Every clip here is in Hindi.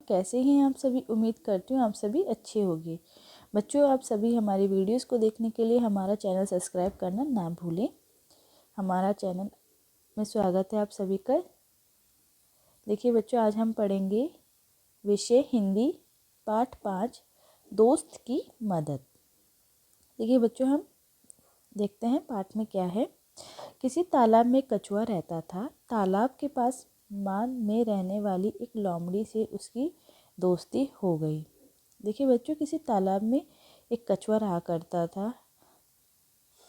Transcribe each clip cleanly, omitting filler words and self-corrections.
कैसे हैं आप सभी। उम्मीद करती हूँ आप सभी अच्छे होंगे। बच्चों, आप सभी हमारी वीडियोस को देखने के लिए हमारा चैनल सब्सक्राइब करना ना भूलें। हमारा चैनल में स्वागत है आप सभी का। देखिए बच्चों, आज हम पढ़ेंगे विषय हिंदी पाठ 5 दोस्त की मदद। देखिए बच्चों, हम देखते हैं पाठ में क्या है। किसी तालाब में कछुआ रहता था। तालाब के पास मान में रहने वाली एक लोमड़ी से उसकी दोस्ती हो गई। देखिए बच्चों, किसी तालाब में एक कछुआ रहा करता था।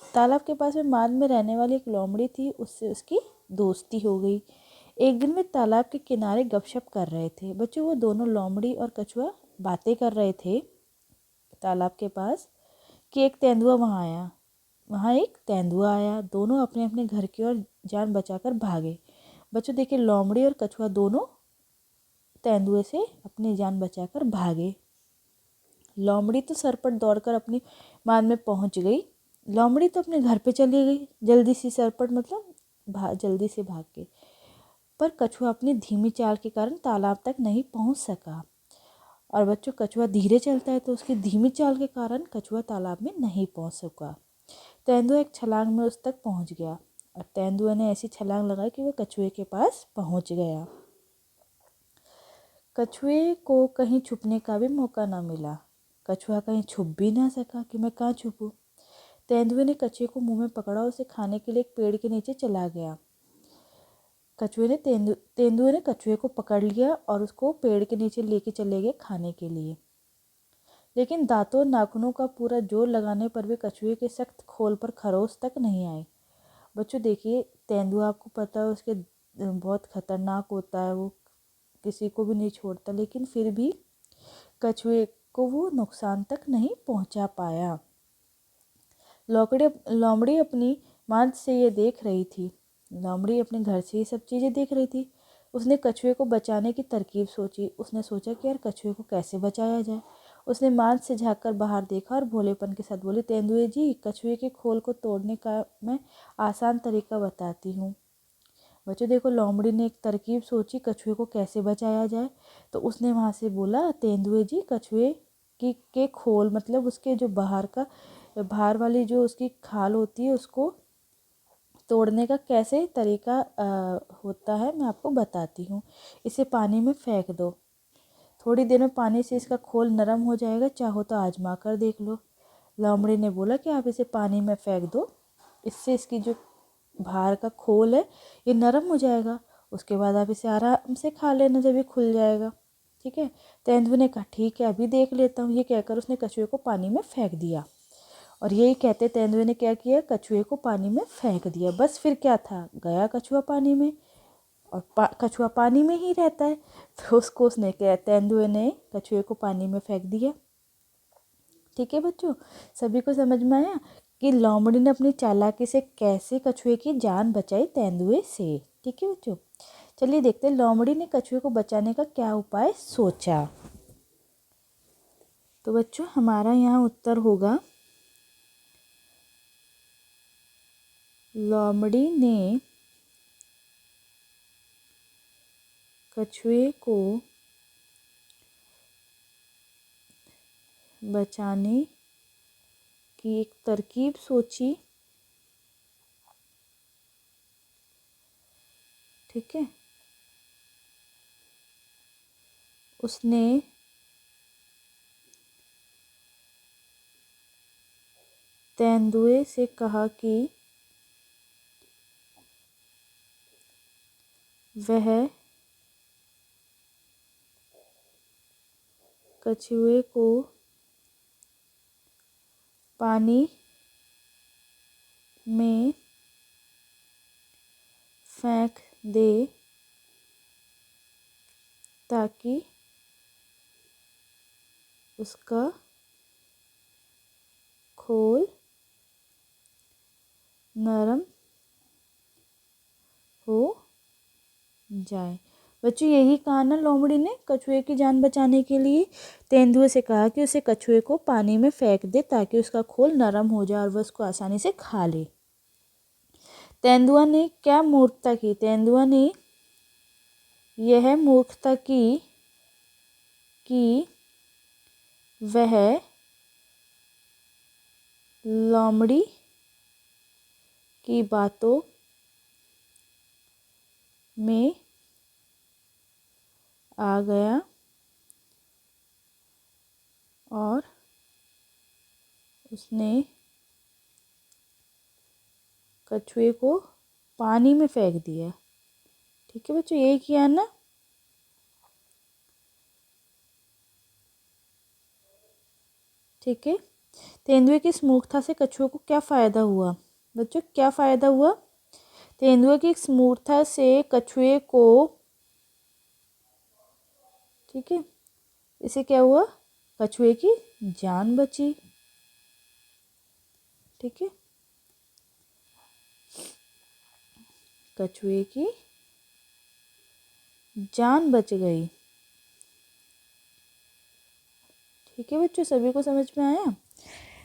तालाब के पास में मान में रहने वाली एक लोमड़ी थी, उससे उसकी दोस्ती हो गई। एक दिन वे तालाब के किनारे गपशप कर रहे थे। बच्चों, वो दोनों लोमड़ी और कछुआ बातें कर रहे थे तालाब के पास कि एक तेंदुआ वहाँ एक तेंदुआ आया। दोनों अपने अपने घर की ओर जान बचाकर भागे। बच्चों देखिए, लोमड़ी और कछुआ दोनों तेंदुए से अपनी जान बचाकर भागे। लोमड़ी तो सरपट दौड़कर अपनी मान में पहुंच गई। लोमड़ी तो अपने घर पे चली गई जल्दी सी, सरपट मतलब जल्दी से भाग के। पर कछुआ अपनी धीमी चाल के कारण तालाब तक नहीं पहुंच सका। और बच्चों, कछुआ धीरे चलता है तो उसकी धीमी चाल के कारण कछुआ तालाब में नहीं पहुंच सका। तेंदुआ एक छलांग में उस तक पहुंच गया और तेंदुआ ने ऐसी छलांग लगाई कि वह कछुए के पास पहुंच गया। कछुए को कहीं छुपने का भी मौका न मिला। कछुआ कहीं छुप भी ना सका कि मैं कहाँ छुपूं। तेंदुए ने कछुए को मुंह में पकड़ा, उसे खाने के लिए एक पेड़ के नीचे चला गया। तेंदुए ने कछुए को पकड़ लिया और उसको पेड़ के नीचे लेके चले गए खाने के लिए। लेकिन दांतों और नाखूनों का पूरा जोर लगाने पर भी कछुए के सख्त खोल पर खरोंच तक नहीं आई। बच्चों देखिए, तेंदुआ आपको पता है उसके बहुत खतरनाक होता है, वो किसी को भी नहीं छोड़ता, लेकिन फिर भी कछुए को वो नुकसान तक नहीं पहुंचा पाया। लोमड़ी अपनी माँ से ये देख रही थी। लोमड़ी अपने घर से ये सब चीज़ें देख रही थी। उसने कछुए को बचाने की तरकीब सोची। उसने सोचा कि यार कछुए को कैसे बचाया जाए। उसने माँ से झाँक कर बाहर देखा और भोलेपन के साथ बोली, तेंदुए जी, कछुए के खोल को तोड़ने का मैं आसान तरीका बताती हूँ। बच्चों देखो, लोमड़ी ने एक तरकीब सोची कछुए को कैसे बचाया जाए। तो उसने वहाँ से बोला, तेंदुए जी, कछुए के खोल मतलब उसके जो बाहर वाली जो उसकी खाल होती है उसको तोड़ने का कैसे तरीका होता है मैं आपको बताती हूँ। इसे पानी में फेंक दो। थोड़ी देर में पानी से इसका खोल नरम हो जाएगा, चाहो तो आजमा कर देख लो। लोमड़ी ने बोला कि आप इसे पानी में फेंक दो, इससे इसकी जो बाहर का खोल है ये नरम हो जाएगा। उसके बाद आप इसे आराम से खा लेना जब ये खुल जाएगा। ठीक है। तेंदुए ने कहा ठीक है, अभी देख लेता हूँ। ये कहकर उसने कछुए को पानी में फेंक दिया। और यही कहते तेंदुए ने क्या किया, कछुए को पानी में फेंक दिया। बस फिर क्या था, गया कछुआ पानी में। और कछुआ पानी में ही रहता है, तो उसने क्या, तेंदुए ने कछुए को पानी में फेंक दिया। ठीक है बच्चों, सभी को समझ में आया कि लोमड़ी ने अपनी चालाकी से कैसे कछुए की जान बचाई तेंदुए से। ठीक है बच्चों, चलिए देखते हैं लोमड़ी ने कछुए को बचाने का क्या उपाय सोचा। तो बच्चों, हमारा यहाँ उत्तर होगा, लोमड़ी ने कछुए को बचाने की एक तरकीब सोची। ठीक है। उसने तेंदुए से कहा कि वह कछुए को पानी में फेंक दे ताकि उसका खोल नरम हो जाए। बच्चों, यही कहा ना लोमड़ी ने कछुए की जान बचाने के लिए तेंदुए से कहा कि उसे कछुए को पानी में फेंक दे ताकि उसका खोल नरम हो जाए और वह उसको आसानी से खा ले। तेंदुआ ने क्या मूर्खता की, तेंदुआ ने यह मूर्खता की कि वह लोमड़ी की बातों में आ गया और उसने कछुए को पानी में फेंक दिया। ठीक है बच्चों, यही किया ना। ठीक है, तेंदुए की इस मूर्खता से कछुए को क्या फ़ायदा हुआ? बच्चों क्या फ़ायदा हुआ? तेंदुए की इस मूर्खता से कछुए को, ठीक है, इसे क्या हुआ? कछुए की जान बची। ठीक है, कछुए की जान बच गई। ठीक है बच्चों, सभी को समझ में आया?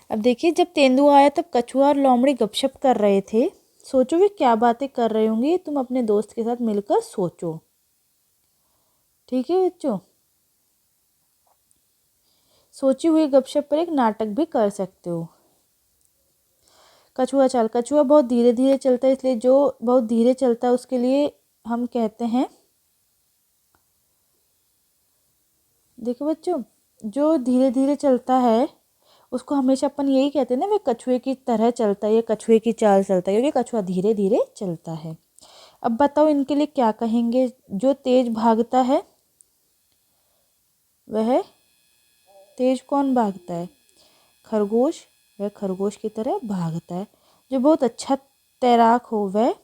अब देखिए, जब तेंदुआ आया तब कछुआ और लोमड़ी गपशप कर रहे थे। सोचो वे क्या बातें कर रहे होंगे, तुम अपने दोस्त के साथ मिलकर सोचो। ठीक है बच्चों, सोची हुई गपशप पर एक नाटक भी कर सकते हो। कछुआ चाल। कछुआ बहुत धीरे धीरे चलता है, इसलिए जो बहुत धीरे चलता है उसके लिए हम कहते हैं, देखो बच्चों, जो धीरे धीरे चलता है उसको हमेशा अपन यही कहते हैं ना, वे कछुए की तरह चलता है या कछुए की चाल चलता है, क्योंकि कछुआ धीरे धीरे चलता है। अब बताओ इनके लिए क्या कहेंगे? जो तेज भागता है वह तेज कौन भागता है? खरगोश, वह खरगोश की तरह भागता है। जो बहुत अच्छा तैराक हो वह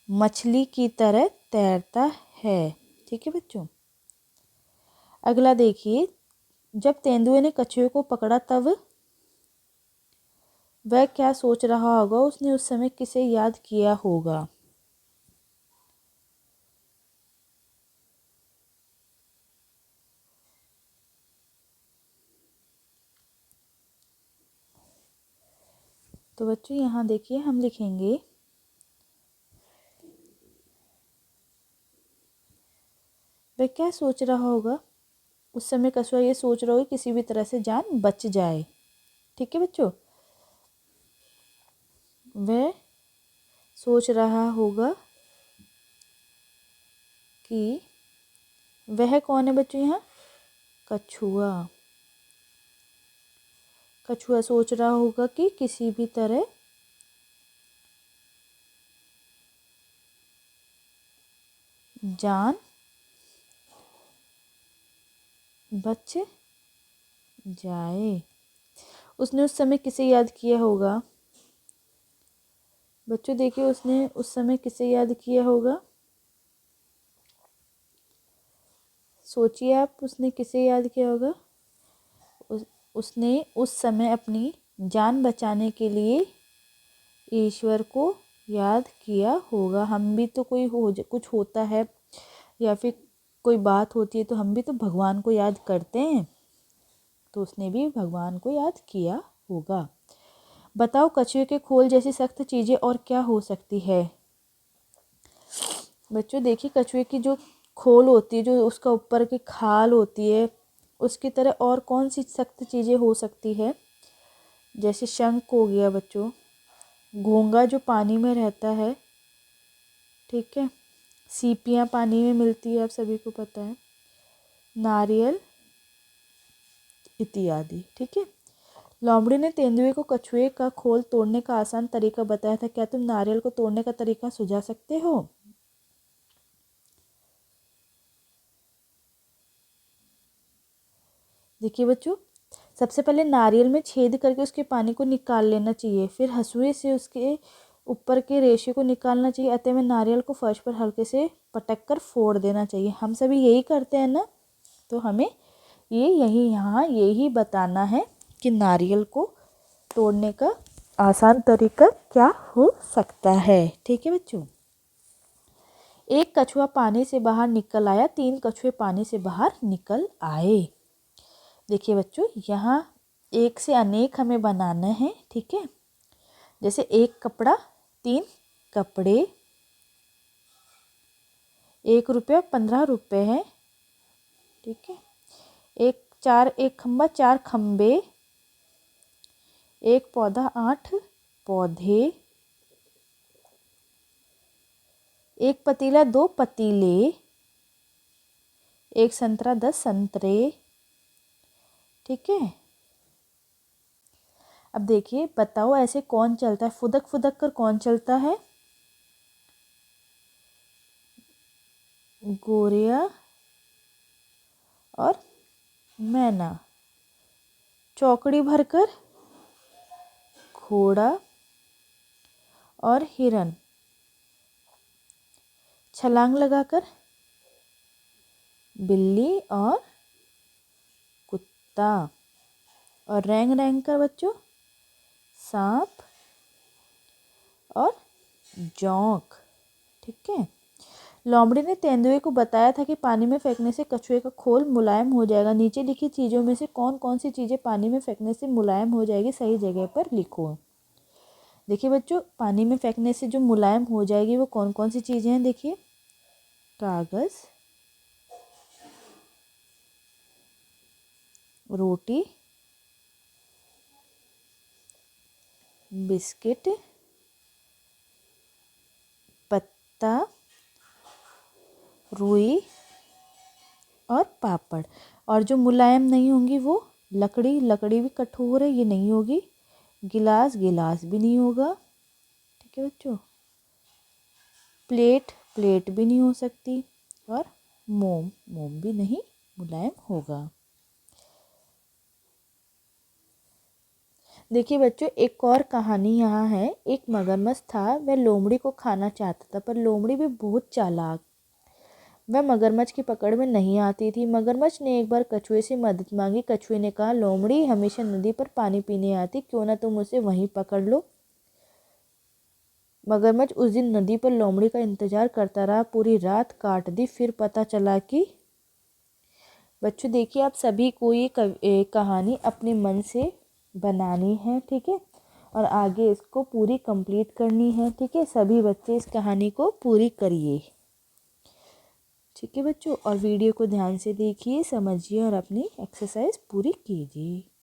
मछली की तरह तैरता है। ठीक है बच्चों, अगला देखिए, जब तेंदुए ने कछुए को पकड़ा तब वह क्या सोच रहा होगा? उसने उस समय किसे याद किया होगा? तो बच्चों यहाँ देखिए, हम लिखेंगे वह क्या सोच रहा होगा? उस समय कछुआ ये सोच रहा होगा किसी भी तरह से जान बच जाए। ठीक है बच्चों, वह सोच रहा होगा कि वह कौन है बच्चों? यहाँ कछुआ। कछुआ सोच रहा होगा कि किसी भी तरह जान बच जाए। उसने उस समय किसे याद किया होगा? बच्चों देखिए, उसने उस समय किसे याद किया होगा? सोचिए आप, उसने किसे याद किया होगा? उसने उस समय अपनी जान बचाने के लिए ईश्वर को याद किया होगा। हम भी तो कुछ होता है या फिर कोई बात होती है तो हम भी तो भगवान को याद करते हैं, तो उसने भी भगवान को याद किया होगा। बताओ कछुए के खोल जैसी सख्त चीज़ें और क्या हो सकती है? बच्चों देखिए, कछुए की जो खोल होती है, जो उसका ऊपर की खाल होती है, उसकी तरह और कौन सी सख्त चीज़ें हो सकती है? जैसे शंख हो गया बच्चों, घोंगा जो पानी में रहता है, ठीक है, सीपियाँ पानी में मिलती है, आप सभी को पता है, नारियल इत्यादि। ठीक है, लोमड़ी ने तेंदुए को कछुए का खोल तोड़ने का आसान तरीका बताया था। क्या तुम नारियल को तोड़ने का तरीका सुझा सकते हो? देखिए बच्चों, सबसे पहले नारियल में छेद करके उसके पानी को निकाल लेना चाहिए, फिर हंसुए से उसके ऊपर के रेशे को निकालना चाहिए। अतः में नारियल को फर्श पर हल्के से पटक कर फोड़ देना चाहिए। हम सभी यही करते हैं ना, तो हमें यहाँ यही बताना है कि नारियल को तोड़ने का आसान तरीका क्या हो सकता है। ठीक है बच्चों, एक कछुआ पानी से बाहर निकल आया, 3 कछुए पानी से बाहर निकल आए। देखिए बच्चों, यहाँ एक से अनेक हमें बनाना है। ठीक है, जैसे एक कपड़ा 3 कपड़े, 1 रुपया 15 रुपये है, ठीक है। एक खम्बा 4 खम्बे, एक पौधा 8 पौधे, एक पतीला 2 पतीले, एक संतरा 10 संतरे। ठीक है। अब देखिए, बताओ ऐसे कौन चलता है, फुदक फुदक कर कौन चलता है? गोरिया और मैना। चौकड़ी भरकर घोड़ा और हिरन। छलांग लगाकर बिल्ली और कुत्ता। और रेंग रेंग कर बच्चों सांप और जोंक। ठीक है। लोमड़ी ने तेंदुए को बताया था कि पानी में फेंकने से कछुए का खोल मुलायम हो जाएगा। नीचे लिखी चीज़ों में से कौन कौन सी चीज़ें पानी में फेंकने से मुलायम हो जाएगी, सही जगह पर लिखो। देखिए बच्चों, पानी में फेंकने से जो मुलायम हो जाएगी वो कौन कौन सी चीज़ें हैं? देखिए, कागज़, रोटी, बिस्किट, पत्ता, रुई और पापड़। और जो मुलायम नहीं होंगी वो लकड़ी, लकड़ी भी कठोर है, ये नहीं होगी। गिलास, गिलास भी नहीं होगा। ठीक है बच्चों। प्लेट, प्लेट भी नहीं हो सकती। और मोम, मोम भी नहीं मुलायम होगा। देखिए बच्चों, एक और कहानी यहाँ है। एक मगरमच्छ था, वह लोमड़ी को खाना चाहता था, पर लोमड़ी भी बहुत चालाक, वह मगरमच्छ की पकड़ में नहीं आती थी। मगरमच्छ ने एक बार कछुए से मदद मांगी। कछुए ने कहा, लोमड़ी हमेशा नदी पर पानी पीने आती, क्यों ना तुम उसे वहीं पकड़ लो। मगरमच्छ उस दिन नदी पर लोमड़ी का इंतजार करता रहा, पूरी रात काट दी। फिर पता चला कि बच्चों देखिए, आप सभी को ये कहानी अपने मन से बनानी है। ठीक है। और आगे इसको पूरी कंप्लीट करनी है। ठीक है। सभी बच्चे इस कहानी को पूरी करिए। ठीक है बच्चों, और वीडियो को ध्यान से देखिए, समझिए और अपनी एक्सरसाइज पूरी कीजिए।